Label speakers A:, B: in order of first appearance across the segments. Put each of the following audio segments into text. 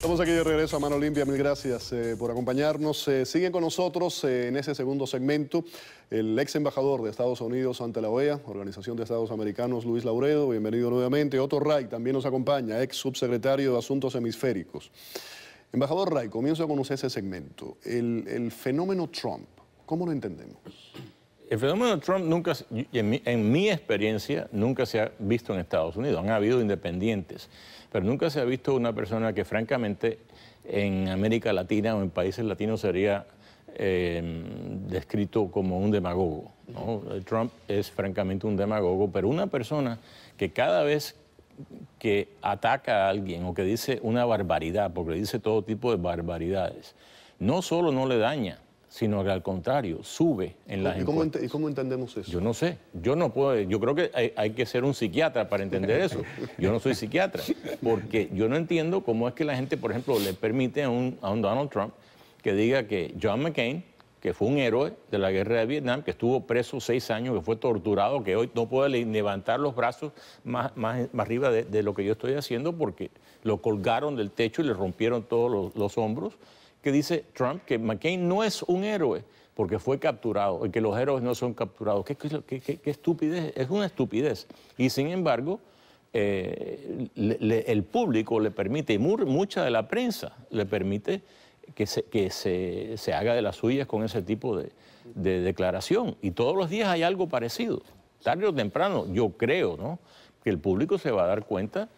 A: Estamos aquí de regreso a Mano Limpia, mil gracias por acompañarnos. Siguen con nosotros en ese segundo segmento el ex embajador de Estados Unidos ante la OEA, Organización de Estados Americanos, Luis Lauredo. Bienvenido nuevamente. Otto Wright también nos acompaña, ex subsecretario de Asuntos Hemisféricos. Embajador Wright, comienzo a conocer ese segmento. El fenómeno Trump, ¿cómo lo entendemos?
B: El fenómeno Trump nunca, en mi experiencia, nunca se ha visto en Estados Unidos. Han habido independientes, pero nunca se ha visto una persona que francamente en América Latina o en países latinos sería descrito como un demagogo, ¿no? Trump es francamente un demagogo, pero una persona que cada vez que ataca a alguien o que dice una barbaridad, porque dice todo tipo de barbaridades, no solo no le daña, sino que al contrario, sube en las encuestas.
A: ¿Y cómo entendemos eso?
B: Yo no sé, yo no puedo, yo creo que hay que ser un psiquiatra para entender eso. Yo no soy psiquiatra, porque yo no entiendo cómo es que la gente, por ejemplo, le permite a un Donald Trump que diga que John McCain, que fue un héroe de la guerra de Vietnam, que estuvo preso 6 años, que fue torturado, que hoy no puede levantar los brazos más arriba de lo que yo estoy haciendo porque lo colgaron del techo y le rompieron todos los hombros, que dice Trump que McCain no es un héroe porque fue capturado y que los héroes no son capturados. ¿Qué estupidez? Es una estupidez. Y sin embargo, el público le permite, y mucha de la prensa le permite que se haga de las suyas con ese tipo de declaración. Y todos los días hay algo parecido. Tarde o temprano, yo creo, ¿no?, que el público se va a dar cuenta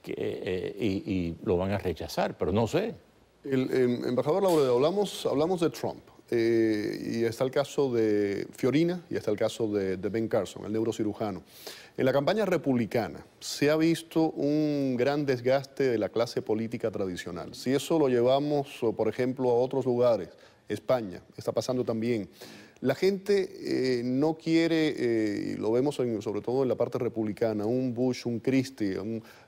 B: y lo van a rechazar, pero no sé.
A: Embajador Lauredo, hablamos de Trump y está el caso de Fiorina y está el caso de Ben Carson, el neurocirujano. En la campaña republicana se ha visto un gran desgaste de la clase política tradicional. Si eso lo llevamos, por ejemplo, a otros lugares, España, está pasando también. La gente no quiere, y lo vemos sobre todo en la parte republicana, un Bush, un Christie,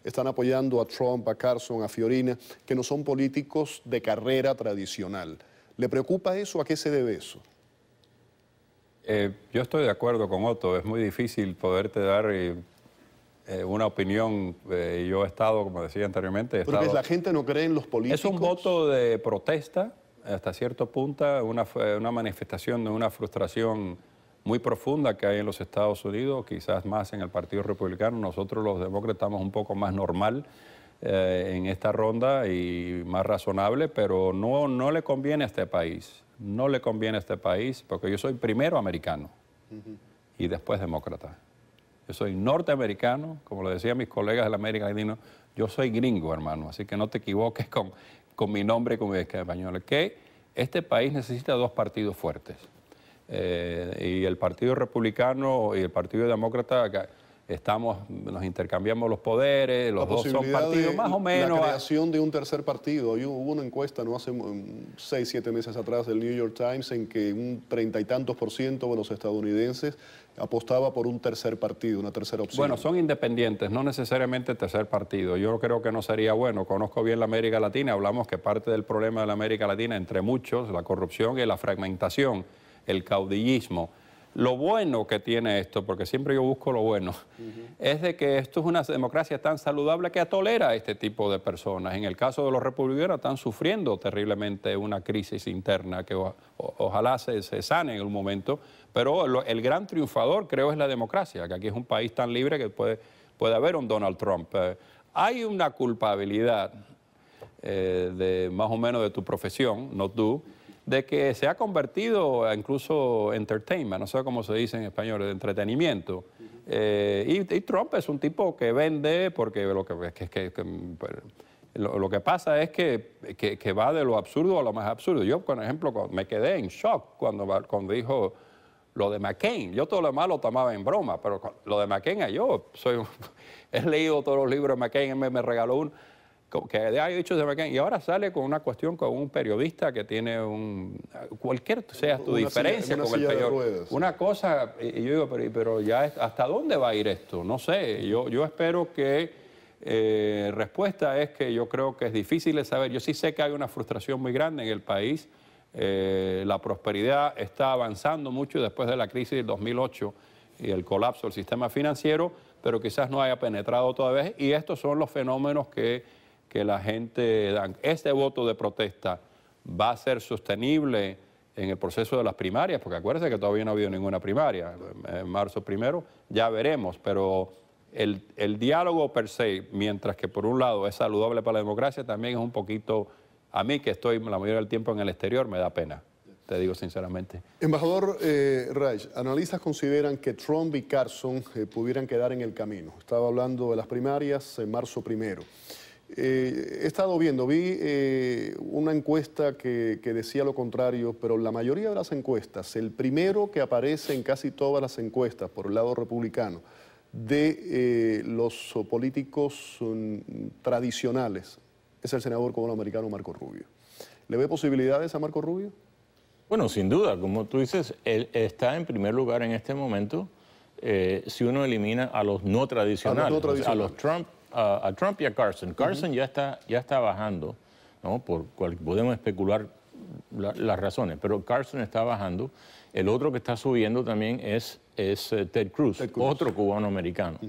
A: están apoyando a Trump, a Carson, a Fiorina, que no son políticos de carrera tradicional. ¿Le preocupa eso? ¿A qué se debe eso?
C: Yo estoy de acuerdo con Otto, es muy difícil poderte dar una opinión. Yo he estado, como decía anteriormente...
A: Porque la gente no cree en los políticos.
C: Es un voto de protesta, hasta cierto punto, una manifestación de una frustración muy profunda que hay en los Estados Unidos, quizás más en el Partido Republicano. Nosotros los demócratas estamos un poco más normal en esta ronda y más razonable, pero no le conviene a este país. No le conviene a este país porque yo soy primero americano y después demócrata. Yo soy norteamericano, como lo decían mis colegas de la América Latina, yo soy gringo, hermano, así que no te equivoques con mi nombre como español, que este país necesita 2 partidos fuertes. Y el Partido Republicano y el Partido Demócrata nos intercambiamos los poderes, los dos son partidos más o menos.
A: La creación de un tercer partido. Hubo una encuesta no hace 6, 7 meses atrás del New York Times en que un 30 y tantos % de los estadounidenses apostaba por un tercer partido, una tercera opción.
C: Bueno, son independientes, no necesariamente tercer partido. Yo creo que no sería bueno. Conozco bien la América Latina, hablamos que parte del problema de la América Latina, entre muchos, la corrupción y la fragmentación, el caudillismo. Lo bueno que tiene esto, porque siempre yo busco lo bueno, es de que esto es una democracia tan saludable que tolera a este tipo de personas. En el caso de los republicanos están sufriendo terriblemente una crisis interna que ojalá se sane en un momento, pero el gran triunfador creo es la democracia, que aquí es un país tan libre que puede haber un Donald Trump. Hay una culpabilidad de más o menos de tu profesión, no tú, de que se ha convertido en entertainment, no sé cómo se dice en español, de entretenimiento. Y Trump es un tipo que vende porque lo que pasa es que va de lo absurdo a lo más absurdo. Yo, por ejemplo, me quedé en shock cuando dijo lo de McCain. Yo todo lo demás lo tomaba en broma, pero lo de McCain, he leído todos los libros de McCain, él me regaló uno que haya dicho de McCain, y ahora sale con una cuestión con un periodista que tiene cualquier sea tu diferencia con el periodista. Una cosa, y yo digo, pero ya ¿hasta dónde va a ir esto? No sé, yo espero que respuesta es que yo creo que es difícil de saber. Yo sí sé que hay una frustración muy grande en el país. La prosperidad está avanzando mucho después de la crisis del 2008 y el colapso del sistema financiero, pero quizás no haya penetrado todavía, y estos son los fenómenos que que la gente, este voto de protesta va a ser sostenible en el proceso de las primarias, porque acuérdense que todavía no ha habido ninguna primaria, en marzo primero, ya veremos, pero el diálogo per se, mientras que por un lado es saludable para la democracia, también es un poquito, a mí que estoy la mayoría del tiempo en el exterior, me da pena, te digo sinceramente.
A: Embajador Reich, analistas consideran que Trump y Carson pudieran quedar en el camino. Estaba hablando de las primarias en marzo primero. He estado viendo, vi una encuesta que decía lo contrario, pero la mayoría de las encuestas, el primero que aparece en casi todas las encuestas por el lado republicano de los políticos tradicionales es el senador cubano-americano Marco Rubio. ¿Le ve posibilidades a Marco Rubio? Bueno,
B: sin duda, como tú dices, él está en primer lugar en este momento si uno elimina a los no tradicionales, a los Trump. A Trump y a Carson. Carson ya está bajando, ¿no? Podemos especular las razones, pero Carson está bajando. El otro que está subiendo también es Ted Cruz, otro cubano-americano.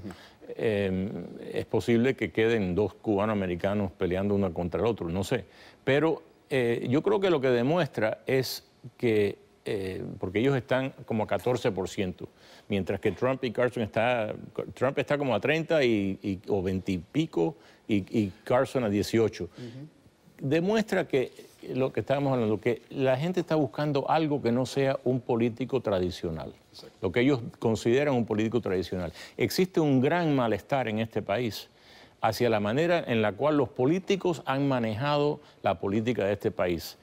B: Es posible que queden dos cubano-americanos peleando uno contra el otro, no sé. Pero yo creo que lo que demuestra es que, porque ellos están como a 14%, mientras que Trump y Carson Trump está como a 30 o 20 y pico y Carson a 18. Demuestra que lo que estábamos hablando, que la gente está buscando algo que no sea un político tradicional, lo que ellos consideran un político tradicional. Existe un gran malestar en este país hacia la manera en la cual los políticos han manejado la política de este país.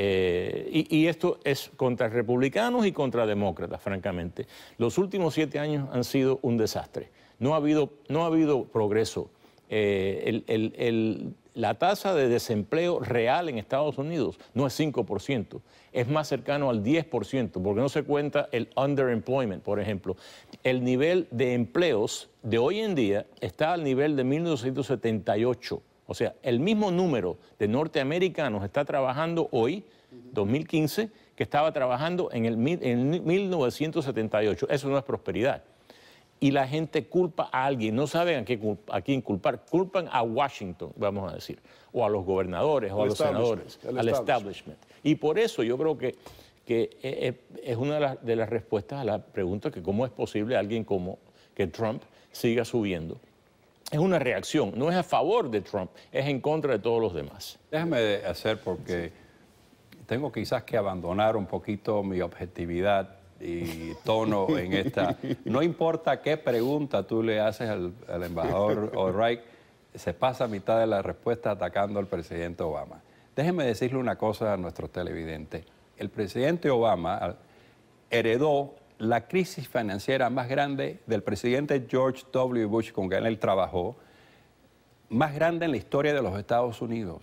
B: Y esto es contra republicanos y contra demócratas, francamente. Los últimos 7 años han sido un desastre. No ha habido progreso. La tasa de desempleo real en Estados Unidos no es 5%, es más cercano al 10%, porque no se cuenta el underemployment, por ejemplo. El nivel de empleos de hoy en día está al nivel de 1978. O sea, el mismo número de norteamericanos está trabajando hoy, 2015, que estaba trabajando en 1978. Eso no es prosperidad. Y la gente culpa a alguien, no saben a quién culpar. Culpan a Washington, vamos a decir, o a los gobernadores, o a los senadores, al establishment. Y por eso yo creo que es una de las respuestas a la pregunta que cómo es posible alguien como que Trump siga subiendo. Es una reacción, no es a favor de Trump, es en contra de todos los demás.
C: Déjame hacer porque tengo quizás que abandonar un poquito mi objetividad y tono en esta. No importa qué pregunta tú le haces al embajador O'Reilly, se pasa mitad de la respuesta atacando al presidente Obama. Déjeme decirle una cosa a nuestros televidentes. El presidente Obama heredó la crisis financiera más grande del presidente George W. Bush, con quien él trabajó, más grande en la historia de los Estados Unidos.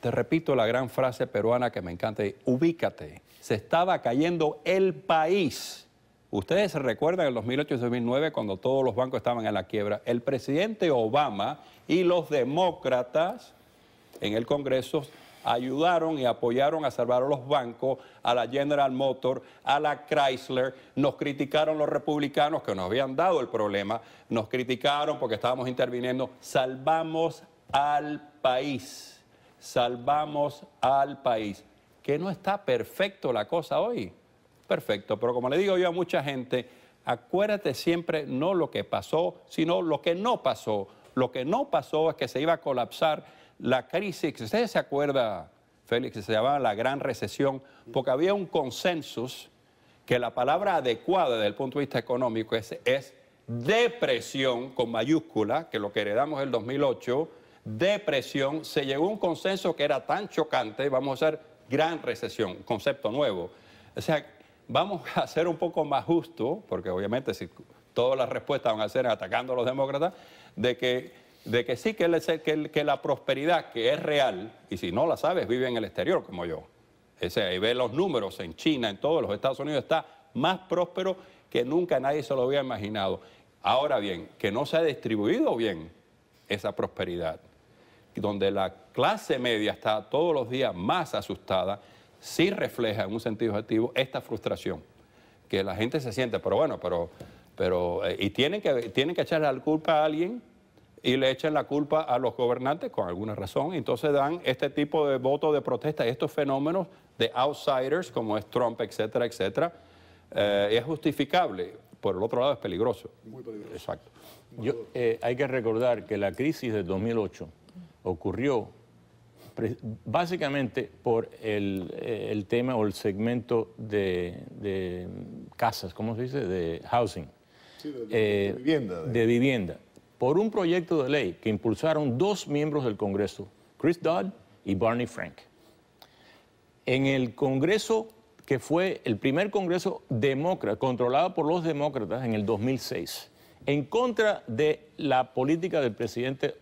C: Te repito la gran frase peruana que me encanta, ubícate. Se estaba cayendo el país. Ustedes se recuerdan en el 2008-2009, cuando todos los bancos estaban en la quiebra, el presidente Obama y los demócratas en el Congreso ayudaron y apoyaron a salvar a los bancos, a la General Motors, a la Chrysler. Nos criticaron los republicanos que nos habían dado el problema, nos criticaron porque estábamos interviniendo. Salvamos al país, salvamos al país. Que no está perfecto la cosa hoy, perfecto, pero como le digo yo a mucha gente, acuérdate siempre no lo que pasó, sino lo que no pasó. Lo que no pasó es que se iba a colapsar la crisis, ¿ustedes se acuerdan, Félix, se llamaba la Gran Recesión? Porque había un consenso que la palabra adecuada desde el punto de vista económico es depresión, con mayúscula, que lo que heredamos en el 2008, depresión. Se llegó a un consenso que era tan chocante, vamos a hacer Gran Recesión, concepto nuevo. O sea, vamos a ser un poco más justos, porque obviamente si todas las respuestas van a ser atacando a los demócratas, de que sí, que la prosperidad, que es real, y si no la sabes, vive en el exterior como yo. Y ve los números en China, en todos los Estados Unidos, está más próspero que nunca nadie se lo había imaginado. Ahora bien, que no se ha distribuido bien esa prosperidad, donde la clase media está todos los días más asustada, sí refleja en un sentido objetivo esta frustración, que la gente se siente, pero bueno, y tienen que echarle la culpa a alguien. y le echan la culpa a los gobernantes con alguna razón. Entonces dan este tipo de voto de protesta, estos fenómenos de outsiders como es Trump, etcétera, etcétera. Es justificable. Por el otro lado es peligroso.
A: Muy peligroso.
C: Exacto.
B: Hay que recordar que la crisis del 2008 ocurrió básicamente por el tema o el segmento de casas, ¿cómo se dice? De housing.
A: Sí, de vivienda.
B: De vivienda. Por un proyecto de ley que impulsaron dos miembros del Congreso, Chris Dodd y Barney Frank. En el Congreso, que fue el primer Congreso demócrata, controlado por los demócratas en el 2006, en contra de la política del presidente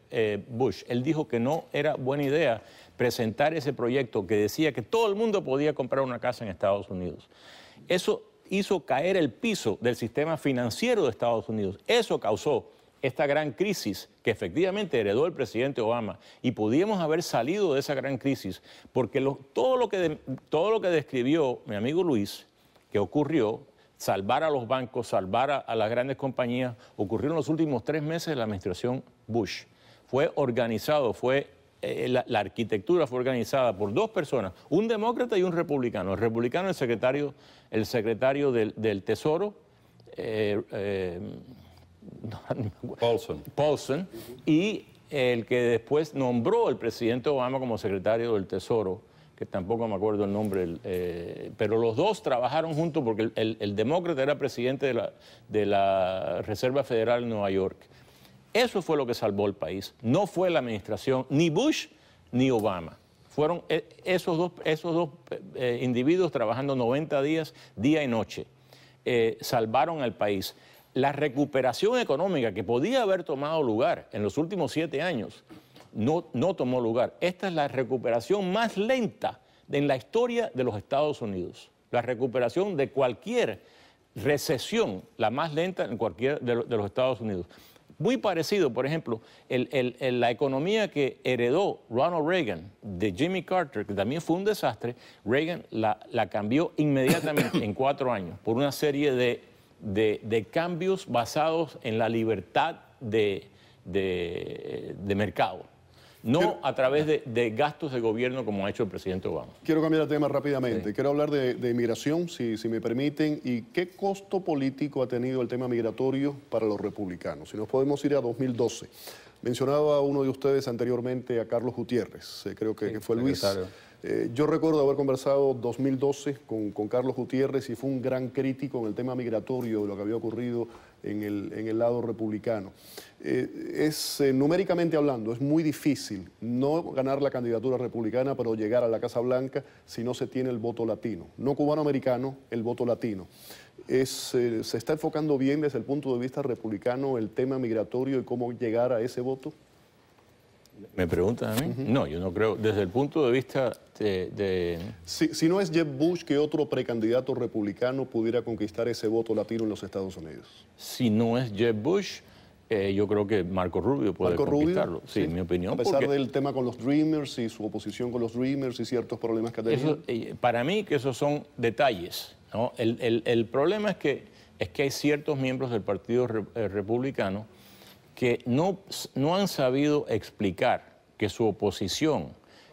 B: Bush. Él dijo que no era buena idea presentar ese proyecto que decía que todo el mundo podía comprar una casa en Estados Unidos. Eso hizo caer el piso del sistema financiero de Estados Unidos. Eso causó esta gran crisis que efectivamente heredó el presidente Obama, y podíamos haber salido de esa gran crisis porque todo lo que describió mi amigo Luis, que ocurrió, salvar a los bancos, salvar a las grandes compañías, ocurrió en los últimos 3 meses de la administración Bush. Fue organizado, la arquitectura fue organizada por 2 personas, un demócrata y un republicano. El republicano, el secretario del Tesoro, Paulson, y el que después nombró el presidente Obama como secretario del Tesoro, que tampoco me acuerdo el nombre, pero los dos trabajaron juntos porque el demócrata era presidente de la Reserva Federal de Nueva York. Eso fue lo que salvó el país. No fue la administración, ni Bush ni Obama. Fueron esos dos individuos trabajando 90 días, día y noche. Salvaron al país. La recuperación económica que podía haber tomado lugar en los últimos 7 años no tomó lugar. Esta es la recuperación más lenta en la historia de los Estados Unidos. La recuperación de cualquier recesión, la más lenta en cualquier de los Estados Unidos. Muy parecido, por ejemplo, la economía que heredó Ronald Reagan de Jimmy Carter, que también fue un desastre. Reagan la cambió inmediatamente en 4 años por una serie de cambios basados en la libertad de mercado, no a través de gastos de gobierno como ha hecho el presidente Obama.
A: Quiero cambiar de tema rápidamente.
B: Sí.
A: Quiero hablar de inmigración, si me permiten, y qué costo político ha tenido el tema migratorio para los republicanos. Si nos podemos ir a 2012. Mencionaba uno de ustedes anteriormente a Carlos Gutiérrez, creo que fue Luis. Yo recuerdo haber conversado 2012 con Carlos Gutiérrez y fue un gran crítico en el tema migratorio de lo que había ocurrido en el lado republicano. Numéricamente hablando, es muy difícil no ganar la candidatura republicana, pero llegar a la Casa Blanca si no se tiene el voto latino. No cubano-americano, el voto latino. ¿Se está enfocando bien desde el punto de vista republicano el tema migratorio y cómo llegar a ese voto?
B: ¿Me preguntan a mí? No, yo no creo. Desde el punto de vista
A: Si no es Jeb Bush, ¿qué otro precandidato republicano pudiera conquistar ese voto latino en los Estados Unidos?
B: Si no es Jeb Bush, yo creo que Marco Rubio puede conquistarlo. Sí, en mi opinión.
A: A pesar del tema con los Dreamers y su oposición con los Dreamers y ciertos problemas que ha tenido.
B: Para mí que esos son detalles, ¿no? El problema es que hay ciertos miembros del Partido Republicano que no han sabido explicar que su oposición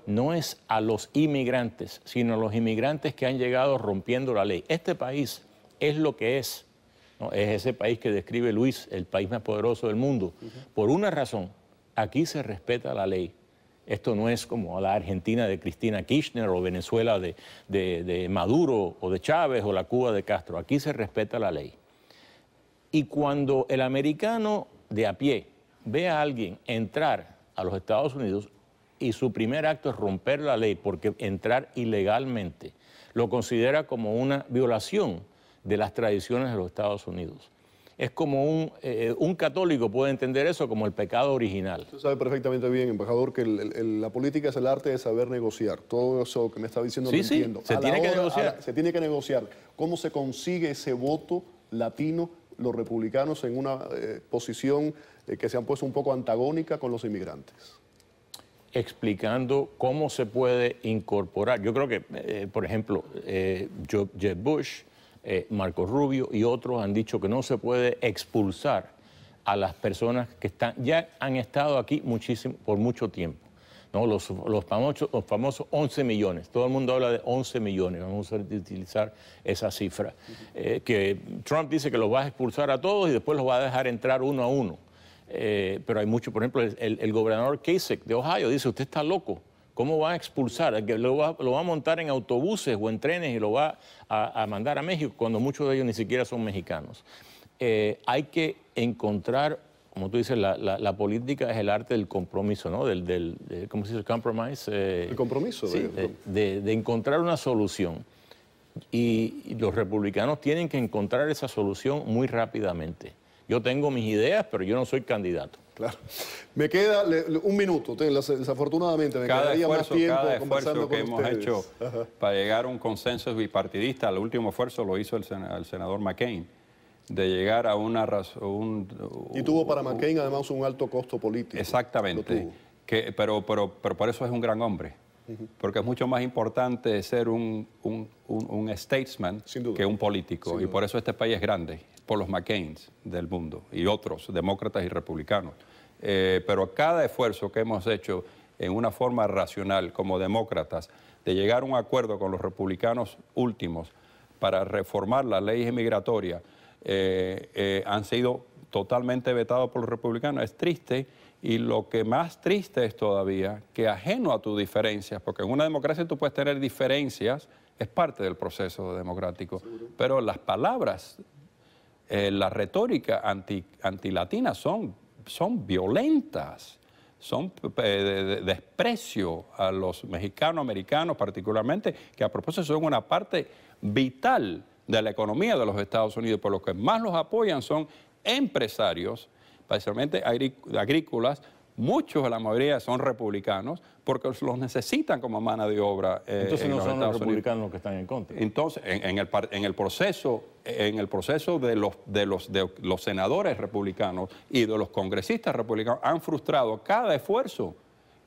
B: no es a los inmigrantes, sino a los inmigrantes que han llegado rompiendo la ley. Este país es lo que es, ¿no? Es ese país que describe Luis, el país más poderoso del mundo. Por una razón, aquí se respeta la ley. Esto no es como la Argentina de Cristina Kirchner o Venezuela de Maduro o de Chávez o la Cuba de Castro. Aquí se respeta la ley. Y cuando el americano de a pie ve a alguien entrar a los Estados Unidos y su primer acto es romper la ley porque entrar ilegalmente, lo considera como una violación de las tradiciones de los Estados Unidos. Es como un católico puede entender eso como el pecado original.
A: Usted sabe perfectamente bien, embajador, que la política es el arte de saber negociar. Todo eso que me está diciendo lo entiendo.
B: Se tiene que negociar.
A: Se tiene que negociar. ¿Cómo se consigue ese voto latino, los republicanos en una posición que se han puesto un poco antagónica con los inmigrantes?
B: Explicando cómo se puede incorporar. Yo creo que, por ejemplo, Jeb Bush, Marco Rubio y otros han dicho que no se puede expulsar a las personas que ya han estado aquí por mucho tiempo. ¿No? Los famosos 11 millones. Todo el mundo habla de 11 millones. Vamos a utilizar esa cifra. Que Trump dice que los va a expulsar a todos y después los va a dejar entrar uno a uno. Pero hay mucho, por ejemplo, el gobernador Kasich de Ohio dice, usted está loco. ¿Cómo va a expulsar? Lo va a montar en autobuses o en trenes y lo va a mandar a México cuando muchos de ellos ni siquiera son mexicanos. Hay que encontrar, como tú dices, la política es el arte del compromiso, ¿no? ¿Cómo se dice? Compromise.
A: El compromiso.
B: Sí, de encontrar una solución. Y los republicanos tienen que encontrar esa solución muy rápidamente. Yo tengo mis ideas, pero yo no soy candidato.
A: Claro. Me queda un minuto, desafortunadamente me quedaría más tiempo conversando
C: que
A: con
C: hemos
A: ustedes.
C: hecho para llegar a un consenso bipartidista, el último esfuerzo lo hizo el senador McCain, de llegar a una razón...
A: Y tuvo para McCain además un alto costo político.
C: Exactamente, pero por eso es un gran hombre, porque es mucho más importante ser un statesman que un político, y por eso este país es grande, por los McCains del mundo y otros, demócratas y republicanos. Pero cada esfuerzo que hemos hecho en una forma racional como demócratas de llegar a un acuerdo con los republicanos últimos para reformar las leyes migratorias han sido totalmente vetados por los republicanos. Es triste, y lo que más triste es todavía que ajeno a tus diferencias, porque en una democracia tú puedes tener diferencias, es parte del proceso democrático, pero las palabras, la retórica antilatina son violentas, son de desprecio a los mexicanos-americanos particularmente, que a propósito son una parte vital de la economía de los Estados Unidos. Por lo que más los apoyan son empresarios, especialmente agrícolas. Muchos, la mayoría, son republicanos porque los necesitan como mano de obra.
B: Entonces no son los republicanos los que están en contra.
C: Entonces, en el proceso de los senadores republicanos y de los congresistas republicanos han frustrado cada esfuerzo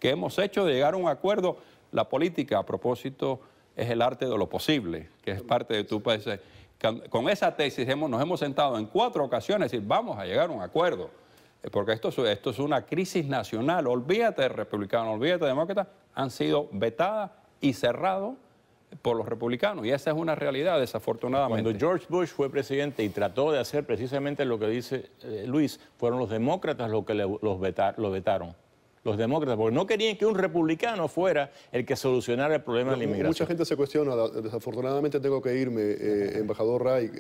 C: que hemos hecho de llegar a un acuerdo. La política, a propósito, es el arte de lo posible, que es parte de tu país. Con esa tesis nos hemos sentado en 4 ocasiones y decir, vamos a llegar a un acuerdo. Porque esto es una crisis nacional. Olvídate de republicanos, olvídate de demócratas, han sido vetadas y cerrados por los republicanos. Y esa es una realidad, desafortunadamente.
B: Cuando George Bush fue presidente y trató de hacer precisamente lo que dice Luis, fueron los demócratas los que lo vetaron. Los demócratas, porque no querían que un republicano fuera el que solucionara el problema de la inmigración.
A: Mucha gente se cuestiona, desafortunadamente tengo que irme, embajador Ray,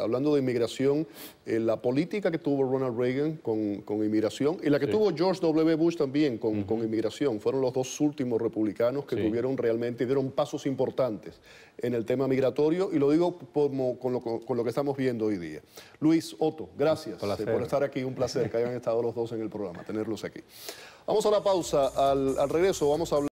A: hablando de inmigración, la política que tuvo Ronald Reagan con inmigración y la que tuvo George W. Bush también con inmigración, fueron los dos últimos republicanos que tuvieron realmente, dieron pasos importantes en el tema migratorio, y lo digo con lo que estamos viendo hoy día. Luis, Otto, gracias por estar aquí, un placer que hayan estado los dos en el programa, tenerlos aquí. Vamos a la pausa, al regreso vamos a hablar